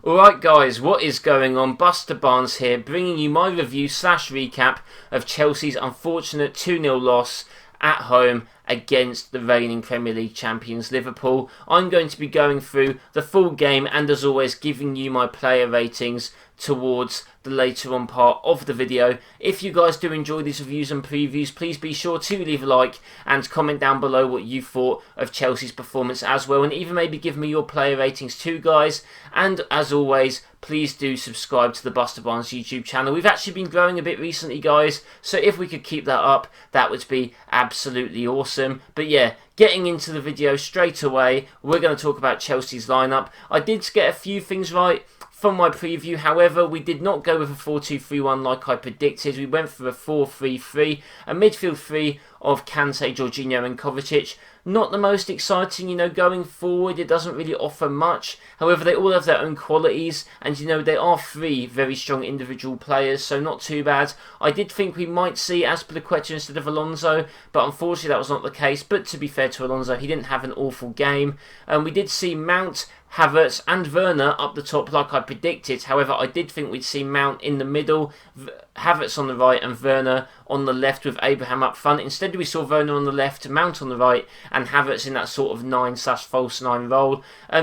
Alright guys, what is going on? BusterBarnes here, bringing you my review / recap of Chelsea's unfortunate 2-0 loss at home against the reigning Premier League champions Liverpool. I'm going to be going through the full game and as always giving you my player ratings towards the later on part of the video. If you guys do enjoy these reviews and previews, please be sure to leave a like and comment down below what you thought of Chelsea's performance as well, and even maybe give me your player ratings too guys. And as always, please do subscribe to the BusterBarnes YouTube channel. We've actually been growing a bit recently guys, so if we could keep that up, that would be absolutely awesome. But yeah, getting into the video straight away, we're going to talk about Chelsea's lineup. I did get a few things right from my preview, however, we did not go with a 4-2-3-1 like I predicted. We went for a 4-3-3, a midfield three of Kante, Jorginho and Kovacic. Not the most exciting, going forward, it doesn't really offer much. However, they all have their own qualities, and they are three very strong individual players, so not too bad. I did think we might see Azpilicueta instead of Alonso, but unfortunately that was not the case. But to be fair to Alonso, he didn't have an awful game. We did see Mount, Havertz and Werner up the top like I predicted. However, I did think we'd see Mount in the middle, Havertz on the right and Werner on the left with Abraham up front. Instead we saw Werner on the left, Mount on the right and Havertz in that sort of 9/false 9 role.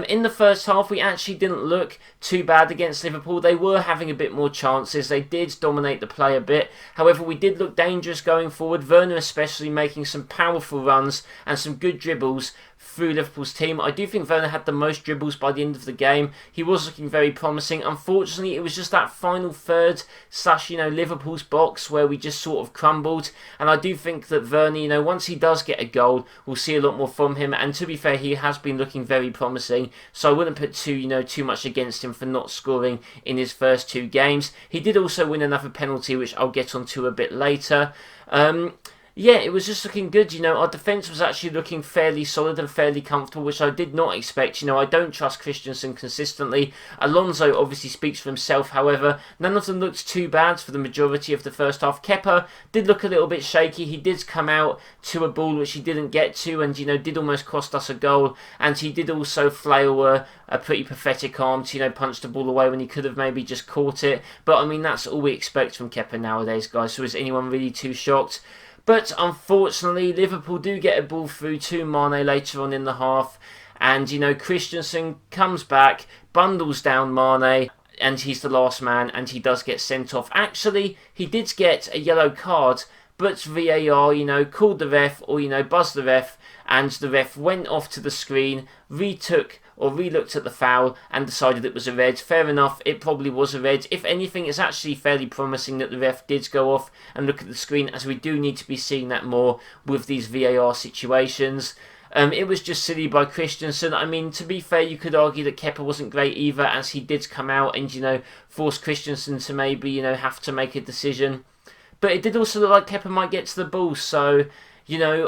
In the first half we actually didn't look too bad against Liverpool. They were having a bit more chances, they did dominate the play a bit. However, we did look dangerous going forward, Werner especially making some powerful runs and some good dribbles through Liverpool's team. I do think Werner had the most dribbles by the end of the game. He was looking very promising. Unfortunately, it was just that final third / Liverpool's box where we just sort of crumbled. And I do think that Werner, once he does get a goal, we'll see a lot more from him. And to be fair, he has been looking very promising. So I wouldn't put too much against him for not scoring in his first two games. He did also win another penalty, which I'll get onto a bit later. Yeah, it was just looking good. Our defence was actually looking fairly solid and fairly comfortable, which I did not expect. I don't trust Christensen consistently. Alonso obviously speaks for himself, however. None of them looked too bad for the majority of the first half. Kepa did look a little bit shaky. He did come out to a ball which he didn't get to and, did almost cost us a goal. And he did also flail a pretty pathetic arm to, punch the ball away when he could have maybe just caught it. But, I mean, that's all we expect from Kepa nowadays, guys. So is anyone really too shocked? But unfortunately, Liverpool do get a ball through to Mane later on in the half. And, Christensen comes back, bundles down Mane, and he's the last man, and he does get sent off. Actually, he did get a yellow card, but VAR, called the ref, or, buzzed the ref, and the ref went off to the screen, re-looked at the foul and decided it was a red. Fair enough, it probably was a red. If anything, it's actually fairly promising that the ref did go off and look at the screen, as we do need to be seeing that more with these VAR situations. It was just silly by Christensen. I mean, to be fair, you could argue that Kepa wasn't great either, as he did come out and, force Christensen to maybe, have to make a decision. But it did also look like Kepa might get to the ball, so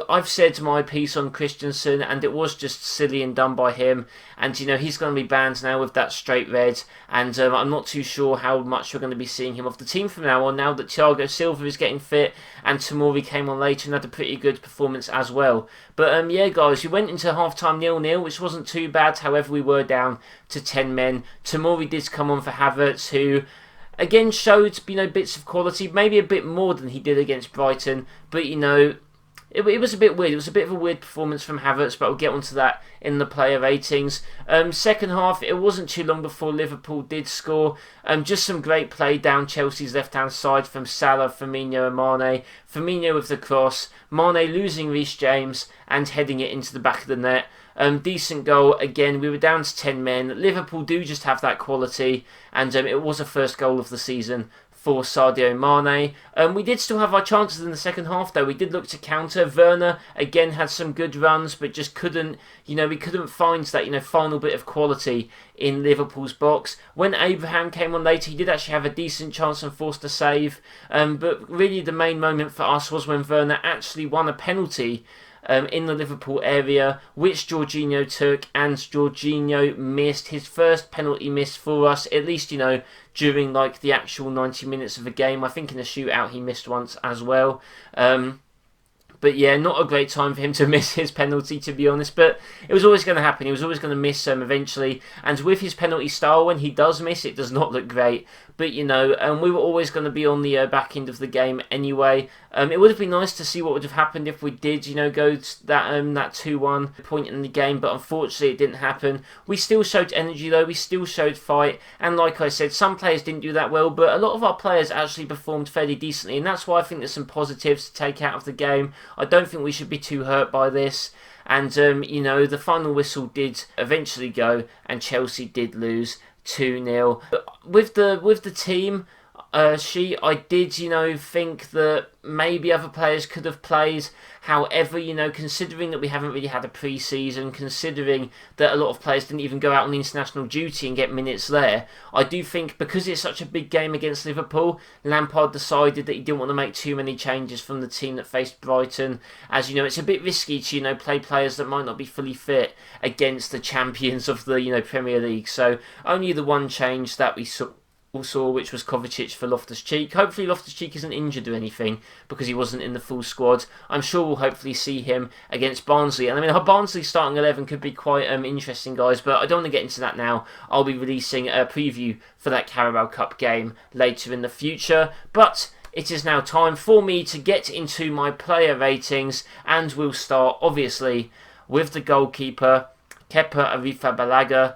I've said my piece on Christensen, and it was just silly and done by him. And, he's going to be banned now with that straight red. And I'm not too sure how much we're going to be seeing him off the team from now on, now that Thiago Silva is getting fit and Tomori came on later and had a pretty good performance as well. But, yeah, guys, we went into half-time 0-0, which wasn't too bad. However, we were down to 10 men. Tomori did come on for Havertz, who again showed, bits of quality, maybe a bit more than he did against Brighton. But, it was a bit weird. It was a bit of a weird performance from Havertz, but we'll get onto that in the player ratings. Second half, it wasn't too long before Liverpool did score. Just some great play down Chelsea's left-hand side from Salah, Firmino and Mane. Firmino with the cross, Mane losing Reece James and heading it into the back of the net. Decent goal. Again, we were down to 10 men. Liverpool do just have that quality, and it was a first goal of the season for Sadio Mane. We did still have our chances in the second half though. We did look to counter. Werner again had some good runs, but just couldn't, we couldn't find that, final bit of quality in Liverpool's box. When Abraham came on later, he did actually have a decent chance and forced a save. But really the main moment for us was when Werner actually won a penalty in the Liverpool area, which Jorginho took, and Jorginho missed his first penalty miss for us, at least, during like the actual 90 minutes of the game. I think in the shootout he missed once as well. But yeah, not a great time for him to miss his penalty, to be honest. But it was always going to happen. He was always going to miss eventually. And with his penalty style, when he does miss, it does not look great. But, you know, we were always going to be on the back end of the game anyway. It would have been nice to see what would have happened if we did, you know, go to that 2-1 point in the game. But unfortunately, it didn't happen. We still showed energy, though. We still showed fight. And like I said, some players didn't do that well. But a lot of our players actually performed fairly decently. And that's why I think there's some positives to take out of the game. I don't think we should be too hurt by this. And, you know, the final whistle did eventually go. And Chelsea did lose 2-0. With the team sheet, I did, you know, think that maybe other players could have played. However, you know, considering that we haven't really had a pre-season, considering that a lot of players didn't even go out on international duty and get minutes there, I do think because it's such a big game against Liverpool, Lampard decided that he didn't want to make too many changes from the team that faced Brighton. As you know, it's a bit risky to, you know, play players that might not be fully fit against the champions of the, you know, Premier League. So only the one change that we saw, which was Kovacic for Loftus-Cheek. Hopefully Loftus-Cheek isn't injured or anything because he wasn't in the full squad. I'm sure we'll hopefully see him against Barnsley. And I mean, Barnsley starting 11 could be quite interesting, guys, but I don't want to get into that now. I'll be releasing a preview for that Carabao Cup game later in the future. But it is now time for me to get into my player ratings, and we'll start, obviously, with the goalkeeper, Kepa Arrizabalaga.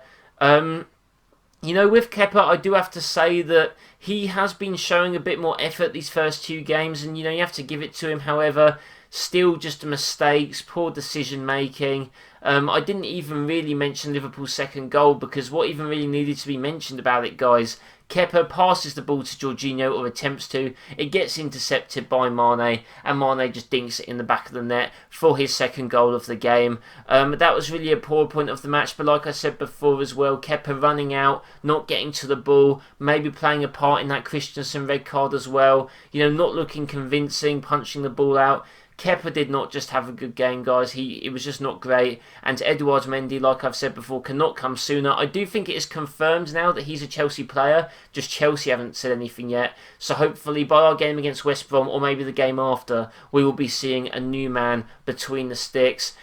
You know, with Kepa, I do have to say that he has been showing a bit more effort these first 2 games, and, you know, you have to give it to him. However, still just mistakes, poor decision making. I didn't even really mention Liverpool's second goal because what even really needed to be mentioned about it, guys? Kepa passes the ball to Jorginho, or attempts to. It gets intercepted by Mane, and Mane just dinks it in the back of the net for his second goal of the game. That was really a poor point of the match, but like I said before as well, Kepa running out, not getting to the ball, maybe playing a part in that Christensen red card as well. You know, not looking convincing, punching the ball out. Kepa did not just have a good game, guys. It was just not great. And Edouard Mendy, like I've said before, cannot come sooner. I do think it is confirmed now that he's a Chelsea player. Just Chelsea haven't said anything yet. So hopefully by our game against West Brom, or maybe the game after, we will be seeing a new man between the sticks.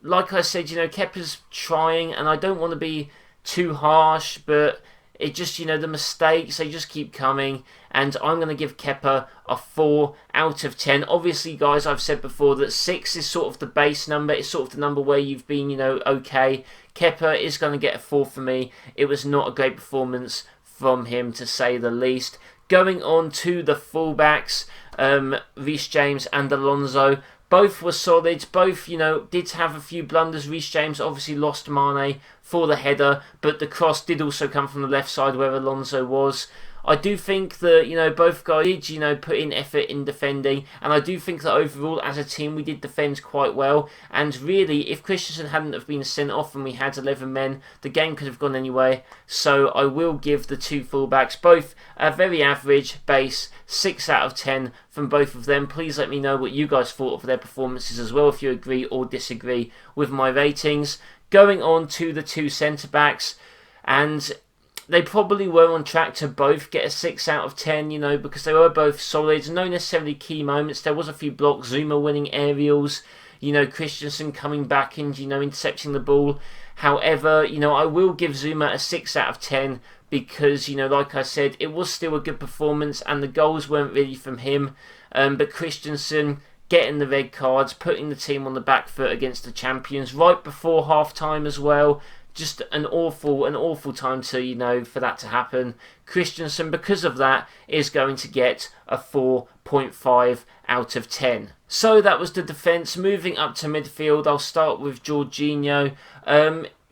Like I said, you know, Kepa's trying, and I don't want to be too harsh, but it just, you know, the mistakes, they just keep coming. And I'm going to give Kepa a 4 out of 10. Obviously, guys, I've said before that 6 is sort of the base number. It's sort of the number where you've been, you know, okay. Kepa is going to get a 4 for me. It was not a great performance from him, to say the least. Going on to the fullbacks, Reece James and Alonso. Both were solid. Both, you know, did have a few blunders. Reece James obviously lost Mane for the header, but the cross did also come from the left side where Alonso was. I do think that, you know, both guys did, you know, put in effort in defending, and I do think that overall as a team we did defend quite well. And really, if Christensen hadn't have been sent off and we had 11 men, the game could have gone anyway. So I will give the 2 fullbacks both a very average base 6 out of 10 from both of them. Please let me know what you guys thought of their performances as well, if you agree or disagree with my ratings. Going on to the 2 centre-backs, and they probably were on track to both get a 6 out of 10, you know, because they were both solid. No necessarily key moments. There was a few blocks, Zuma winning aerials, you know, Christensen coming back and, you know, intercepting the ball. However, you know, I will give Zuma a 6 out of 10 because, you know, like I said, it was still a good performance and the goals weren't really from him. But Christensen getting the red cards, putting the team on the back foot against the champions right before half-time as well. Just an awful time to, you know, for that to happen. Christensen, because of that, is going to get a 4.5 out of 10. So that was the defence. Moving up to midfield, I'll start with Jorginho.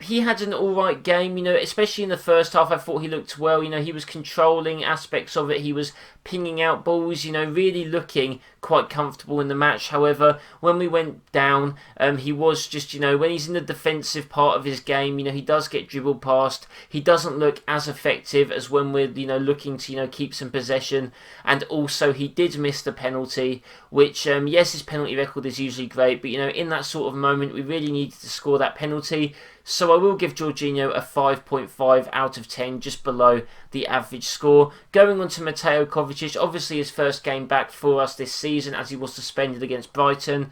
He had an alright game, you know, especially in the first half. I thought he looked well, you know, he was controlling aspects of it, he was pinging out balls, you know, really looking quite comfortable in the match. However, when we went down, he was just, you know, when he's in the defensive part of his game, you know, he does get dribbled past, he doesn't look as effective as when we're, you know, looking to, you know, keep some possession. And also, he did miss the penalty, which, yes, his penalty record is usually great, but, you know, in that sort of moment, we really needed to score that penalty. So I will give Jorginho a 5.5 out of 10, just below the average score. Going on to Mateo Kovacic, obviously his first game back for us this season as he was suspended against Brighton.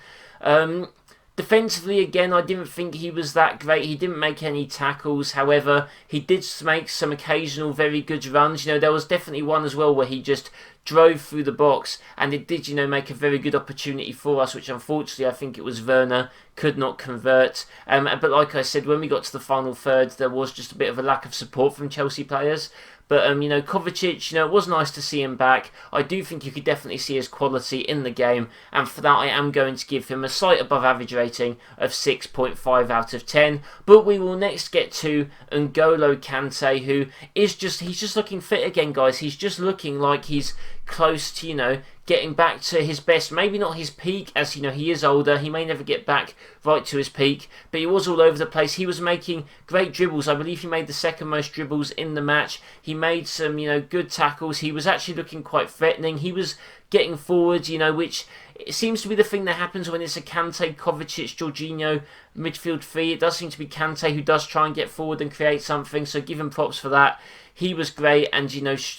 Defensively, again, I didn't think he was that great. He didn't make any tackles. However, he did make some occasional very good runs. There was definitely one as well where he just drove through the box, and it did, make a very good opportunity for us, which unfortunately I think it was Werner could not convert. But like I said, when we got to the final third, there was just a bit of a lack of support from Chelsea players. But, Kovacic, it was nice to see him back. I do think you could definitely see his quality in the game. And for that, I am going to give him a slight above average rating of 6.5 out of 10. But we will next get to Golo Kante, who is he's just looking fit again, guys. He's just looking like he's close to, getting back to his best. Maybe not his peak, as, he is older. He may never get back right to his peak. But he was all over the place. He was making great dribbles. I believe he made the second most dribbles in the match. He made some, good tackles. He was actually looking quite threatening. He was getting forward, which it seems to be the thing that happens when it's a Kante, Kovacic, Jorginho midfield three. It does seem to be Kante who does try and get forward and create something. So give him props for that. He was great, and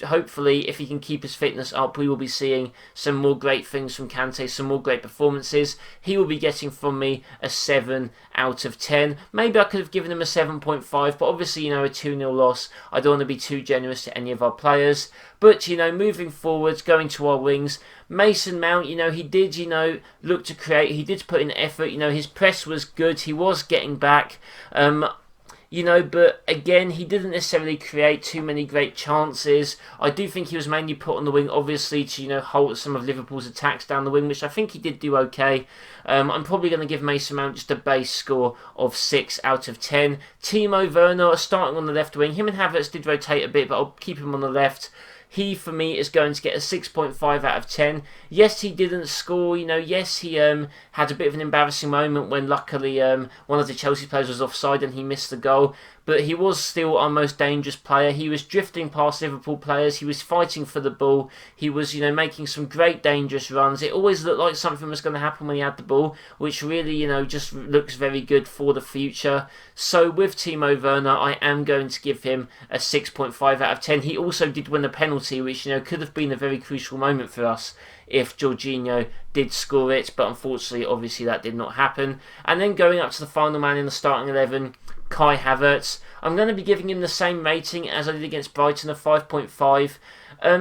hopefully if he can keep his fitness up, we will be seeing some more great things from Kante, some more great performances. He will be getting from me a 7 out of 10. Maybe I could have given him a 7.5, but obviously, a 2-0 loss. I don't want to be too generous to any of our players. But, moving forwards, going to our wings, Mason Mount, he did, look to create. He did put in effort. His press was good. He was getting back. But again, he didn't necessarily create too many great chances. I do think he was mainly put on the wing, obviously, to, halt some of Liverpool's attacks down the wing, which I think he did do okay. I'm probably going to give Mason Mount just a base score of 6 out of 10. Timo Werner starting on the left wing. Him and Havertz did rotate a bit, but I'll keep him on the left. He, for me, is going to get a 6.5 out of 10. Yes, he didn't score. Yes, he had a bit of an embarrassing moment when, luckily, one of the Chelsea players was offside and he missed the goal. But he was still our most dangerous player. He was drifting past Liverpool players. He was fighting for the ball. He was, making some great dangerous runs. It always looked like something was going to happen when he had the ball, which really, just looks very good for the future. So with Timo Werner, I am going to give him a 6.5 out of 10. He also did win a penalty, which, could have been a very crucial moment for us if Jorginho did score it, but unfortunately, obviously, that did not happen. And then going up to the final man in the starting 11, Kai Havertz. I'm going to be giving him the same rating as I did against Brighton, a 5.5.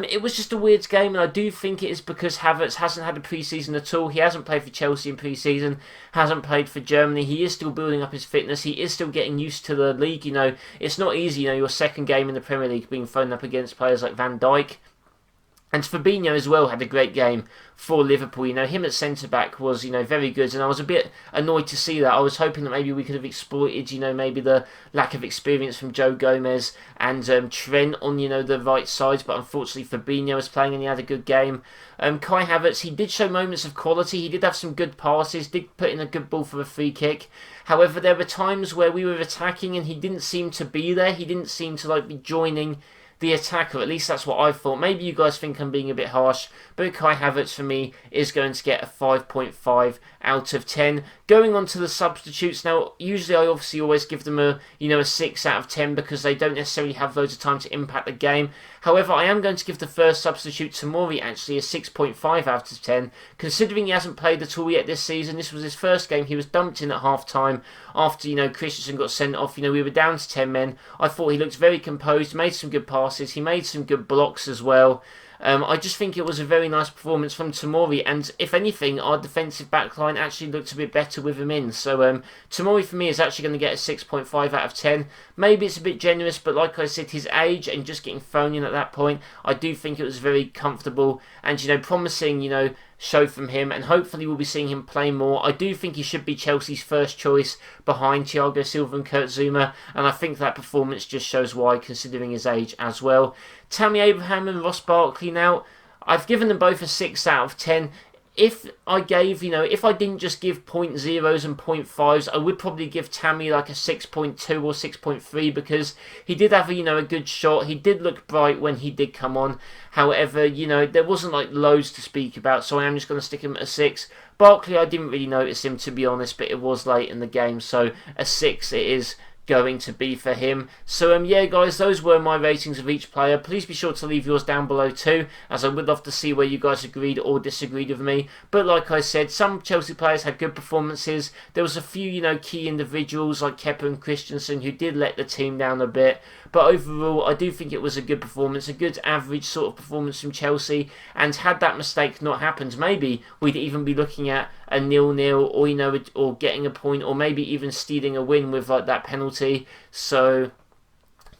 It was just a weird game, and I do think it is because Havertz hasn't had a pre-season at all. He hasn't played for Chelsea in pre-season, hasn't played for Germany. He is still building up his fitness. He is still getting used to the league. It's not easy, your second game in the Premier League being thrown up against players like Van Dijk. And Fabinho as well had a great game for Liverpool. Him at centre-back was, very good. And I was a bit annoyed to see that. I was hoping that maybe we could have exploited, maybe the lack of experience from Joe Gomez and Trent on, the right side. But unfortunately, Fabinho was playing and he had a good game. Kai Havertz, he did show moments of quality. He did have some good passes, did put in a good ball for a free kick. However, there were times where we were attacking and he didn't seem to be there. He didn't seem to, be joining the attacker. At least that's what I thought. Maybe you guys think I'm being a bit harsh, but Kai Havertz for me is going to get a 5.5 out of 10. Going on to the substitutes now, usually I obviously always give them a 6 out of 10 because they don't necessarily have loads of time to impact the game. However, I am going to give the first substitute, Tomori, actually a 6.5 out of 10. Considering he hasn't played at all yet this season, this was his first game. He was dumped in at half-time after, Christensen got sent off. We were down to 10 men. I thought he looked very composed, made some good passes. He made some good blocks as well. I just think it was a very nice performance from Tomori, and if anything, our defensive backline actually looked a bit better with him in. So Tomori for me is actually going to get a 6.5 out of 10. Maybe it's a bit generous, but like I said, his age and just getting thrown in at that point, I do think it was very comfortable and, promising, show from him, and hopefully we'll be seeing him play more. I do think he should be Chelsea's first choice behind Thiago Silva and Kurt Zouma, and I think that performance just shows why, considering his age as well. Tammy Abraham and Ross Barkley now, I've given them both a 6 out of 10. If I gave, if I didn't just give 0.0s and 0.5s, I would probably give Tammy like a 6.2 or 6.3 because he did have a good shot. He did look bright when he did come on. However, there wasn't like loads to speak about, so I am just going to stick him at a 6. Barkley, I didn't really notice him, to be honest, but it was late in the game, so a 6 it is going to be for him. So yeah guys, those were my ratings of each player. Please be sure to leave yours down below too, as I would love to see where you guys agreed or disagreed with me. But like I said, some Chelsea players had good performances. There was a few, you know, key individuals like Kepa and Christensen who did let the team down a bit. But overall, I do think it was a good performance, a good average sort of performance from Chelsea. And had that mistake not happened, maybe we'd even be looking at a 0-0, or you know, or getting a point, or maybe even stealing a win with like that penalty. So,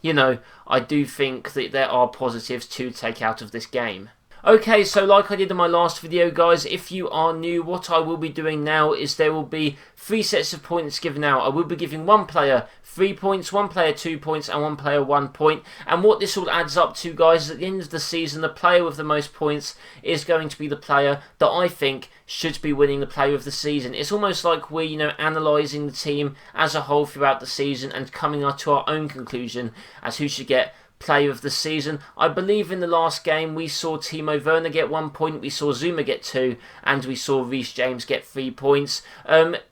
you know, I do think that there are positives to take out of this game. Okay, so like I did in my last video guys, if you are new, what I will be doing now is there will be 3 sets of points given out. I will be giving one player 3 points, one player 2 points, and one player 1 point. And what this all adds up to guys is at the end of the season, the player with the most points is going to be the player that I think should be winning the player of the season. It's almost like we're, you know, analysing the team as a whole throughout the season and coming to our own conclusion as who should get player of the season. I believe in the last game we saw Timo Werner get 1 point, we saw Zuma get 2, and we saw Reece James get 3 points.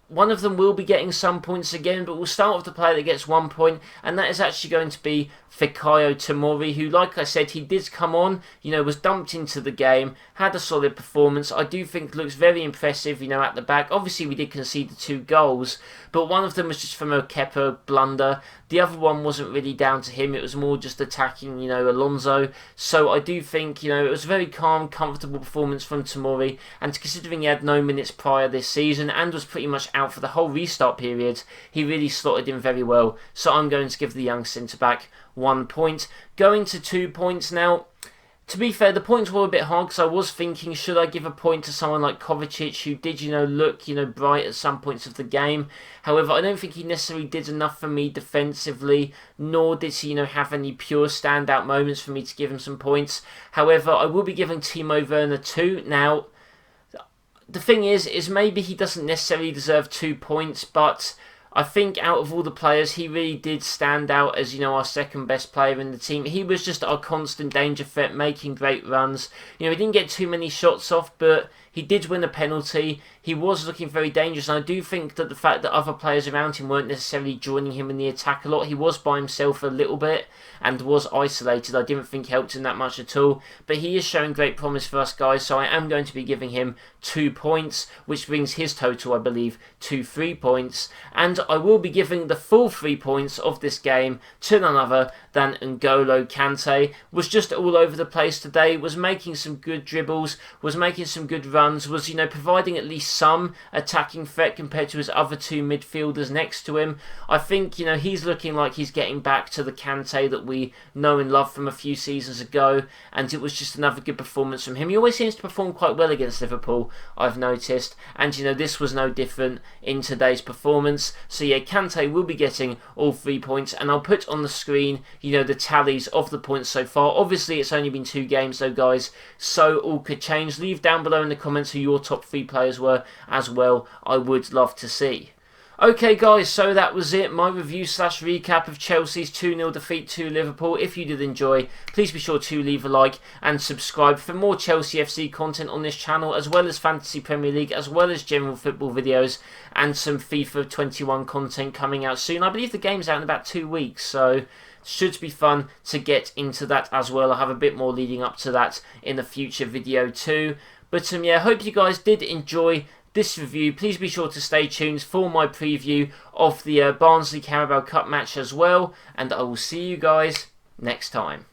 One of them will be getting some points again, but we'll start with the player that gets 1 point, and that is actually going to be Fikayo Tomori, who, like I said, he did come on, you know, was dumped into the game, had a solid performance. I do think looks very impressive, you know, at the back. Obviously, we did concede the 2 goals, but one of them was just from a Kepa blunder. The other one wasn't really down to him. It was more just attacking, you know, Alonso. So I do think, you know, it was a very calm, comfortable performance from Tomori, and considering he had no minutes prior this season and was pretty much out for the whole restart period, he really slotted in very well. So I'm going to give the young centre-back 1 point. Going to 2 points now. To be fair, the points were a bit hard because I was thinking, should I give a point to someone like Kovacic, who did, you know, look, you know, bright at some points of the game. However, I don't think he necessarily did enough for me defensively, nor did he, you know, have any pure standout moments for me to give him some points. However, I will be giving Timo Werner 2. Now, the thing is maybe he doesn't necessarily deserve 2 points, but I think out of all the players, he really did stand out as, you know, our second best player in the team. He was just our constant danger threat, making great runs. You know, he didn't get too many shots off, but he did win a penalty. He was looking very dangerous, and I do think that the fact that other players around him weren't necessarily joining him in the attack a lot, he was by himself a little bit and was isolated. I didn't think helped him that much at all, but he is showing great promise for us guys, so I am going to be giving him 2 points, which brings his total, I believe, to 3 points, and I will be giving the full 3 points of this game to none other than Golo Kante. Was just all over the place today, was making some good dribbles, was making some good runs, was, you know, providing at least some attacking threat compared to his other 2 midfielders next to him. I think, you know, he's looking like he's getting back to the Kante that we know and love from a few seasons ago, and it was just another good performance from him. He always seems to perform quite well against Liverpool, I've noticed, and, you know, this was no different in today's performance. So yeah, Kante will be getting all 3 points, and I'll put on the screen, you know, the tallies of the points so far. Obviously, it's only been 2 games though, guys, so all could change. Leave down below in the comments who your top 3 players were as well. I would love to see. Okay guys, so that was it, my review / recap of Chelsea's 2-0 defeat to Liverpool. If you did enjoy, please be sure to leave a like and subscribe for more Chelsea FC content on this channel, as well as Fantasy Premier League, as well as general football videos, and some FIFA 21 content coming out soon. I believe the game's out in about 2 weeks, so should be fun to get into that as well. I'll have a bit more leading up to that in a future video too. But yeah, hope you guys did enjoy this review. Please be sure to stay tuned for my preview of the Barnsley Carabao Cup match as well, and I will see you guys next time.